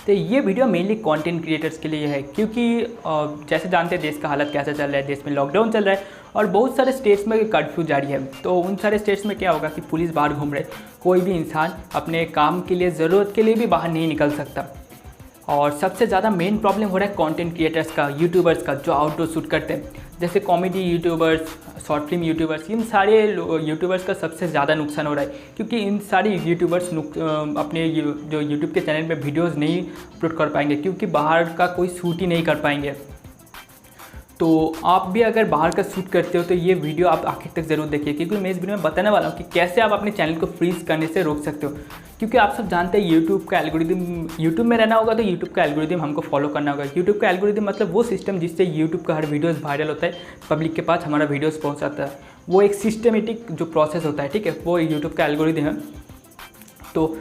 तो ये video mainly content creators के लिए है, क्योंकि जैसे जानते हैं देश का हालत कैसा चल रहा है, देश में लॉकडाउन चल रहा है और बहुत सारे स्टेट्स में कर्फ्यू जारी है। तो उन सारे स्टेट्स में क्या होगा कि पुलिस बाहर घूम रहे, कोई भी इंसान अपने काम के लिए, ज़रूरत के लिए भी बाहर नहीं निकल सकता। और सबसे ज़्यादा मेन प्रॉब्लम हो रहा है कंटेंट क्रिएटर्स का, यूट्यूबर्स का, जो आउटडोर शूट करते हैं, जैसे comedy YouTubers, short film YouTubers. इन सारे यूट्यूबर्स का सबसे ज़्यादा नुकसान हो रहा है, क्योंकि इन सारे यूट्यूबर्स अपने जो यूट्यूब के चैनल पे वीडियोस नहीं अपलोड कर पाएंगे, क्योंकि बाहर का कोई शूट ही नहीं कर पाएंगे। तो आप भी अगर बाहर का शूट करते हो तो ये वीडियो आप आखिर तक ज़रूर देखिए, क्योंकि मैं इस वीडियो में बताने वाला हूँ कि कैसे आप अपने चैनल को फ्रीज करने से रोक सकते हो। क्योंकि आप सब जानते हैं यूट्यूब का एल्गोरिदम, यूट्यूब में रहना होगा तो यूट्यूब का एल्गोरिदम हमको फॉलो करना होगा। यूट्यूब का एल्गोरिदम मतलब वो सिस्टम जिससे यूट्यूब का हर वीडियोस वायरल होता है, पब्लिक के पास हमारा वीडियोस पहुँचाता है। वो एक सिस्टमेटिक जो प्रोसेस होता है, ठीक है, वो यूट्यूब का एल्गोरिदम है। तो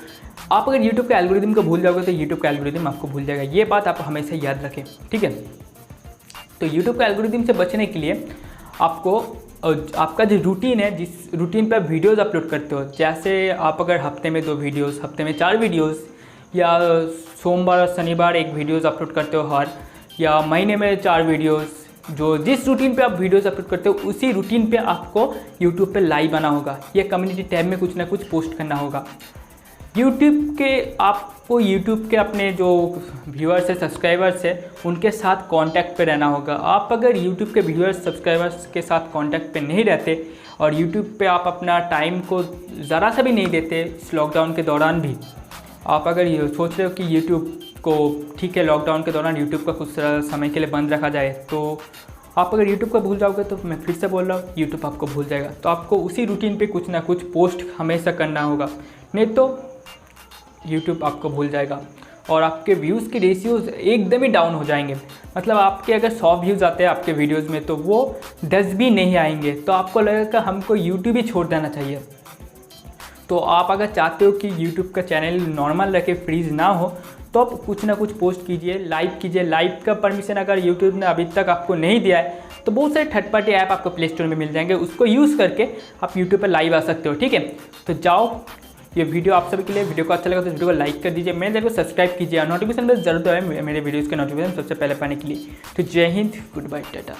आप अगर यूट्यूब का एल्गोरिदम को भूल जाओगे तो यूट्यूब का एल्गोरिदम आपको भूल जाएगा। ये बात आप हमेशा याद रखें, ठीक है। तो यूट्यूब का एल्गोरिदम से बचने के लिए आपको आपका जो रूटीन है, जिस रूटीन पर वीडियोस अपलोड करते हो, जैसे आप अगर हफ्ते में 2 वीडियोस, हफ्ते में 4 वीडियोस, या सोमवार और शनिवार एक वीडियोस अपलोड करते हो हर, या महीने में 4 वीडियोस, जो जिस रूटीन पे आप वीडियोस अपलोड करते हो उसी रूटीन पे आपको यूट्यूब पे लाइव आना होगा, या कम्युनिटी टैब में कुछ ना कुछ पोस्ट करना होगा। आपको यूट्यूब के अपने जो व्यूअर्स है, सब्सक्राइबर्स है, उनके साथ कांटेक्ट पे रहना होगा। आप अगर यूट्यूब के व्यूअर्स, सब्सक्राइबर्स के साथ कांटेक्ट पे नहीं रहते और यूट्यूब पे आप अपना टाइम को ज़रा सा भी नहीं देते इस लॉकडाउन के दौरान भी, आप अगर ये सोच रहे हो कि यूट्यूब को, ठीक है, लॉकडाउन के दौरान यूट्यूब का कुछ समय के लिए बंद रखा जाए, तो आप अगर यूट्यूब को भूल जाओगे तो मैं फिर से बोल रहा हूँ, यूट्यूब आपको भूल जाएगा। तो आपको उसी रूटीन पे कुछ ना कुछ पोस्ट हमेशा करना होगा, नहीं तो यूट्यूब आपको भूल जाएगा और आपके व्यूज़ के रेशियोज़ एकदम ही डाउन हो जाएंगे। मतलब आपके अगर 100 व्यूज़ आते हैं आपके वीडियोज़ में तो वो 10 भी नहीं आएंगे, तो आपको लगेगा हमको यूट्यूब ही छोड़ देना चाहिए। तो आप अगर चाहते हो कि यूट्यूब का चैनल नॉर्मल रखे, फ्रीज ना हो, तो आप कुछ ना कुछ पोस्ट कीजिए, लाइव कीजिए। लाइव का परमिशन अगर यूट्यूब ने अभी तक आपको नहीं दिया है तो बहुत सारे थर्ड पार्टी ऐप आपको प्ले स्टोर में मिल जाएंगे, उसको यूज़ करके आप यूट्यूब पर लाइव आ सकते हो, ठीक है। तो जाओ, ये वीडियो आप सभी के लिए। वीडियो को अच्छा लगा तो वीडियो को लाइक कर दीजिए, मेरे चैनल को सब्सक्राइब कीजिए और नोटिफिकेशन बस जरूर है मेरे वीडियोज़ के नोटिफिकेशन सबसे पहले पाने के लिए। तो जय हिंद, गुड बाय, टाटा।